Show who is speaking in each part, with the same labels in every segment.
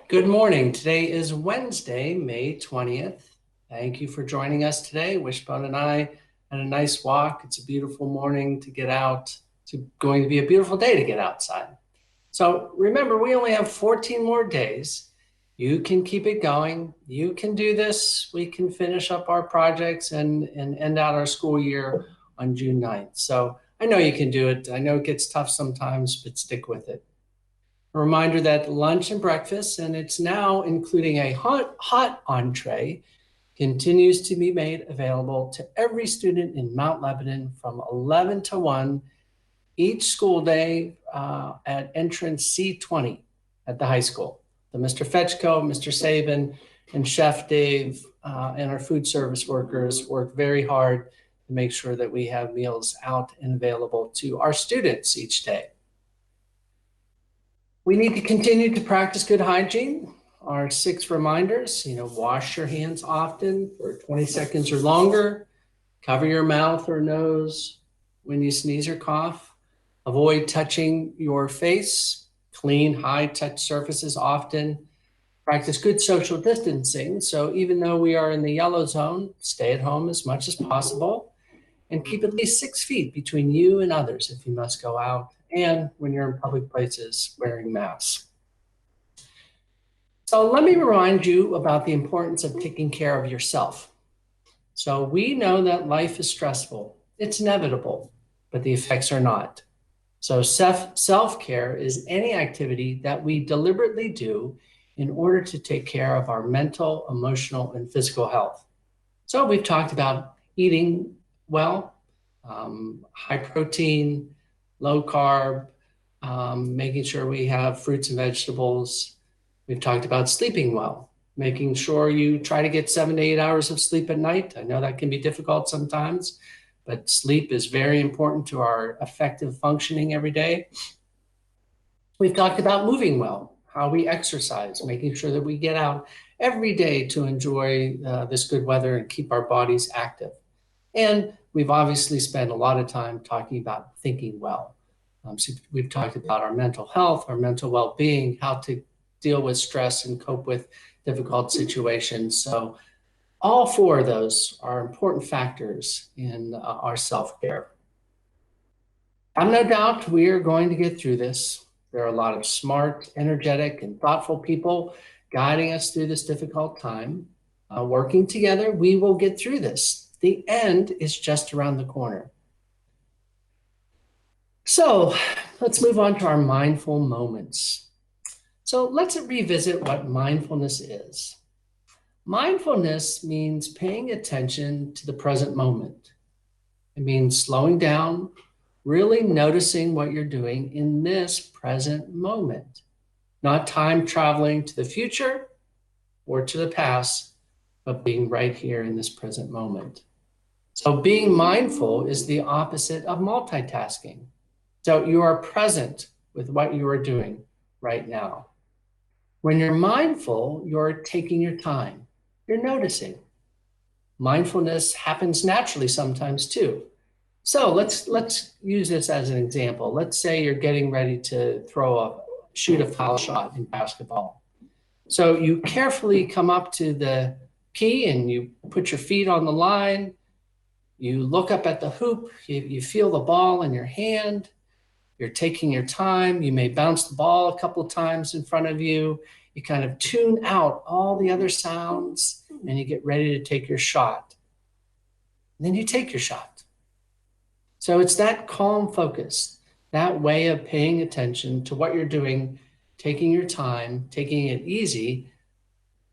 Speaker 1: Good morning. Today is Wednesday, May 20th. Thank you for joining us today. Wishbone and I had a nice walk. It's a beautiful morning to get out. It's going to be a beautiful day to get outside. So remember, we only have 14 more days. You can keep it going. You can do this. We can finish up our projects and end out our school year on June 9th. So I know you can do it. I know it gets tough sometimes, but stick with it. A reminder that lunch and breakfast, and it's now including a hot entree, continues to be made available to every student in Mount Lebanon from 11 to 1 each school day at entrance C20 at the high school. So Mr. Fetchko, Mr. Saban, and Chef Dave and our food service workers work very hard to make sure that we have meals out and available to our students each day. We need to continue to practice good hygiene. Our 6 reminders, wash your hands often for 20 seconds or longer, cover your mouth or nose when you sneeze or cough, avoid touching your face, clean high-touch surfaces often, practice good social distancing. So even though we are in the yellow zone, stay at home as much as possible and keep at least 6 feet between you and others if you must go out, and when you're in public places wearing masks. So let me remind you about the importance of taking care of yourself. So we know that life is stressful. It's inevitable, but the effects are not. So self-care is any activity that we deliberately do in order to take care of our mental, emotional, and physical health. So we've talked about eating well, high protein, low carb, making sure we have fruits and vegetables. We've talked about sleeping well, making sure you try to get 7 to 8 hours of sleep at night. I know that can be difficult sometimes, but sleep is very important to our effective functioning every day. We've talked about moving well, how we exercise, making sure that we get out every day to enjoy this good weather and keep our bodies active. And we've obviously spent a lot of time talking about thinking well. So we've talked about our mental health, our mental well-being, how to deal with stress and cope with difficult situations. So all 4 of those are important factors in our self-care. I'm no doubt we are going to get through this. There are a lot of smart, energetic, and thoughtful people guiding us through this difficult time. Working together, we will get through this. The end is just around the corner. So let's move on to our mindful moments. So let's revisit what mindfulness is. Mindfulness means paying attention to the present moment. It means slowing down, really noticing what you're doing in this present moment, not time traveling to the future or to the past, but being right here in this present moment. So being mindful is the opposite of multitasking. So you are present with what you are doing right now. When you're mindful, you're taking your time. You're noticing. Mindfulness happens naturally sometimes too. So let's use this as an example. Let's say you're getting ready to shoot a foul shot in basketball. So you carefully come up to the key and you put your feet on the line. You look up at the hoop. You feel the ball in your hand. You're taking your time. You may bounce the ball a couple of times in front of you. You kind of tune out all the other sounds and you get ready to take your shot. And then you take your shot. So it's that calm focus, that way of paying attention to what you're doing, taking your time, taking it easy.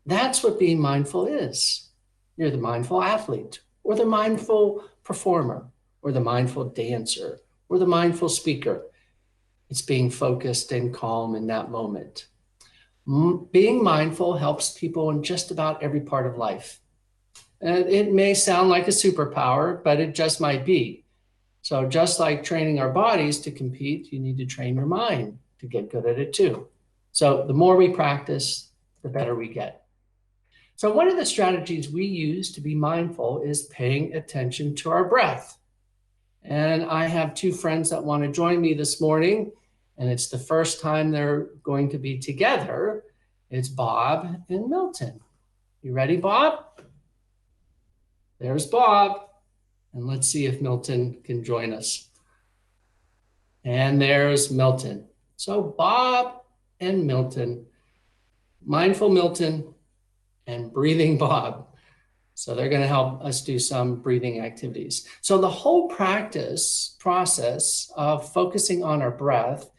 Speaker 1: That's what being mindful is. You're the mindful athlete, or the mindful performer, or the mindful dancer, or the mindful speaker. It's being focused and calm in that moment. Being mindful helps people in just about every part of life. And it may sound like a superpower, but it just might be. So just like training our bodies to compete, you need to train your mind to get good at it too. So the more we practice, the better we get. So one of the strategies we use to be mindful is paying attention to our breath. And I have 2 friends that want to join me this morning, and it's the first time they're going to be together. It's Bob and Milton. You ready, Bob? There's Bob. And let's see if Milton can join us. And there's Milton. So Bob and Milton, mindful Milton and breathing Bob. So they're going to help us do some breathing activities. So the whole process of focusing on our breath,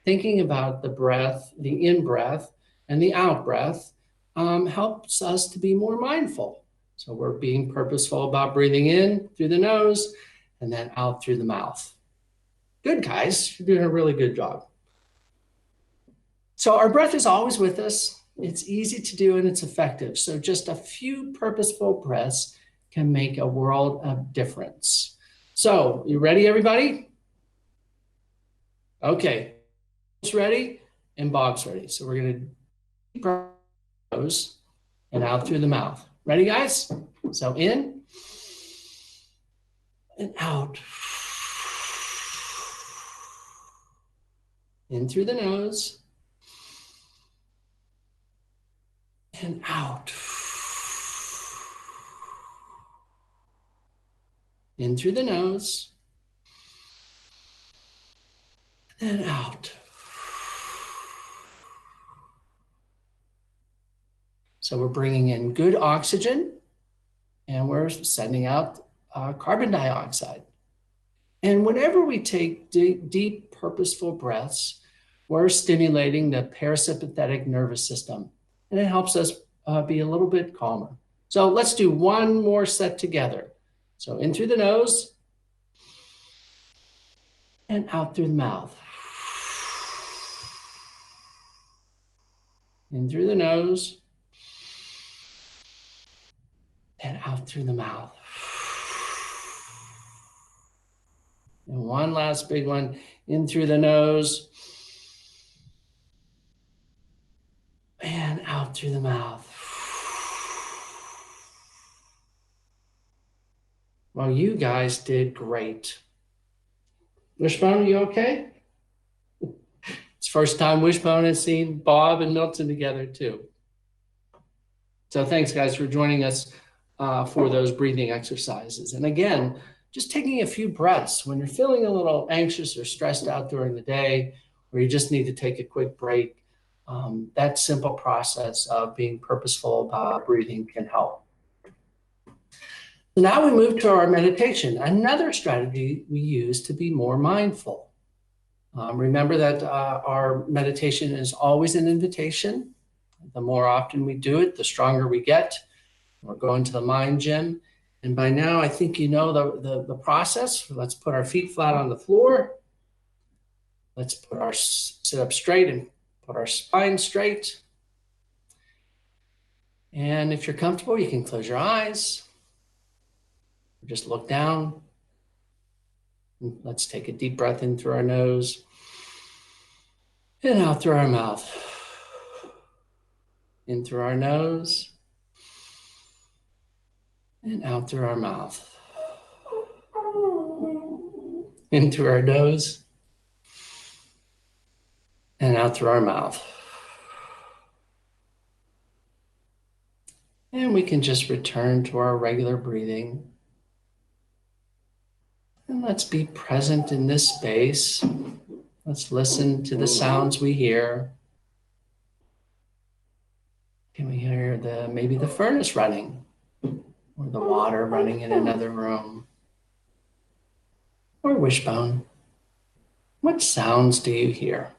Speaker 1: thinking about the breath, the in-breath and the out-breath, helps us to be more mindful. So we're being purposeful about breathing in through the nose and then out through the mouth. Good, guys. You're doing a really good job. So our breath is always with us. It's easy to do and it's effective. So just a few purposeful breaths can make a world of difference. So you ready, everybody? Okay, Bob's ready and Bob's ready. So we're going to deep nose and out through the mouth. Ready, guys? So in and out. In through the nose and out. In through the nose and out. So we're bringing in good oxygen and we're sending out carbon dioxide. And whenever we take deep, purposeful breaths, we're stimulating the parasympathetic nervous system, and it helps us be a little bit calmer. So let's do one more set together. So in through the nose and out through the mouth. In through the nose and out through the mouth. And one last big one, in through the nose and out through the mouth. Well, you guys did great. Wishbone, are you okay? It's first time Wishbone has seen Bob and Milton together too. So thanks guys for joining us for those breathing exercises. And again, just taking a few breaths when you're feeling a little anxious or stressed out during the day, or you just need to take a quick break, that simple process of being purposeful about breathing can help. So now we move to our meditation, another strategy we use to be more mindful. Remember that our meditation is always an invitation. The more often we do it, the stronger we get. We're going to the mind gym. And by now, I think you know the process. Let's put our feet flat on the floor. Let's sit up straight and put our spine straight. And if you're comfortable, you can close your eyes. Just look down. Let's take a deep breath in through our nose and out through our mouth. In through our nose and out through our mouth. In through our nose and out through our mouth. And we can just return to our regular breathing. And let's be present in this space. Let's listen to the sounds we hear. Can we hear maybe the furnace running or the water running in another room? Or Wishbone? What sounds do you hear?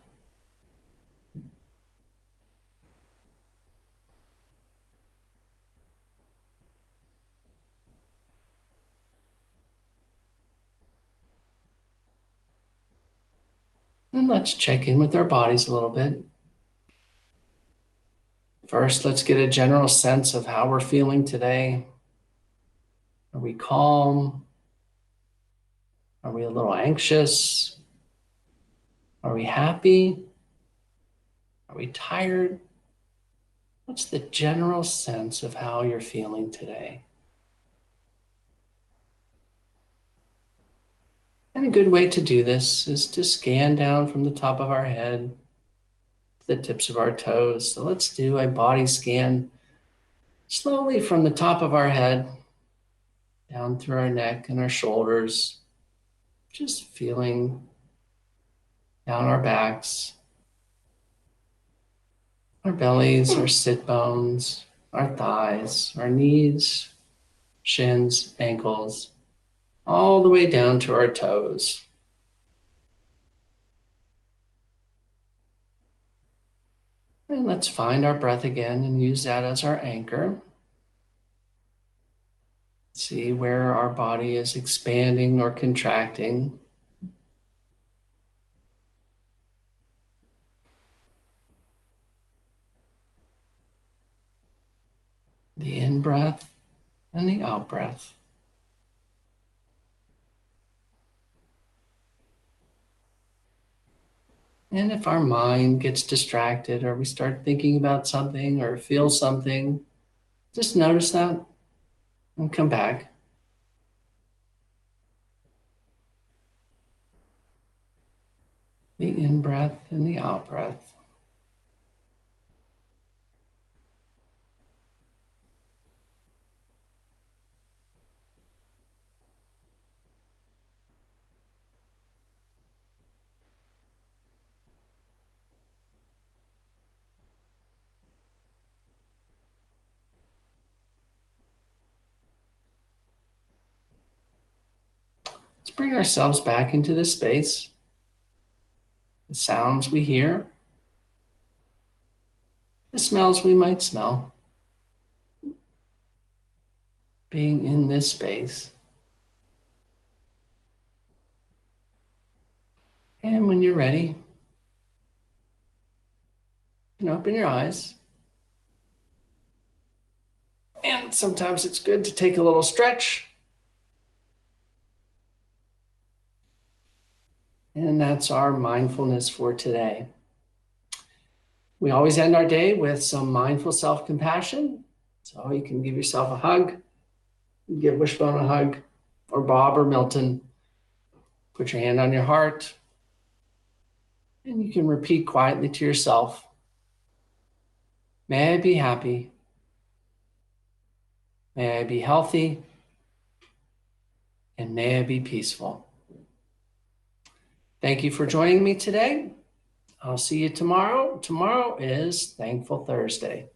Speaker 1: And let's check in with our bodies a little bit. First, let's get a general sense of how we're feeling today. Are we calm? Are we a little anxious? Are we happy? Are we tired? What's the general sense of how you're feeling today? And a good way to do this is to scan down from the top of our head the tips of our toes. So let's do a body scan slowly from the top of our head down through our neck and our shoulders, just feeling down our backs, our bellies, our sit bones, our thighs, our knees, shins, ankles, all the way down to our toes. And let's find our breath again and use that as our anchor. See where our body is expanding or contracting. The in-breath and the out-breath. And if our mind gets distracted or we start thinking about something or feel something, just notice that and come back. The in-breath and the out-breath. Let's bring ourselves back into this space. The sounds we hear, the smells we might smell. Being in this space. And when you're ready, you can open your eyes. And sometimes it's good to take a little stretch. And that's our mindfulness for today. We always end our day with some mindful self-compassion. So you can give yourself a hug, give Wishbone a hug, or Bob or Milton. Put your hand on your heart. And you can repeat quietly to yourself, may I be happy. May I be healthy. And may I be peaceful. Thank you for joining me today. I'll see you tomorrow. Tomorrow is Thankful Thursday.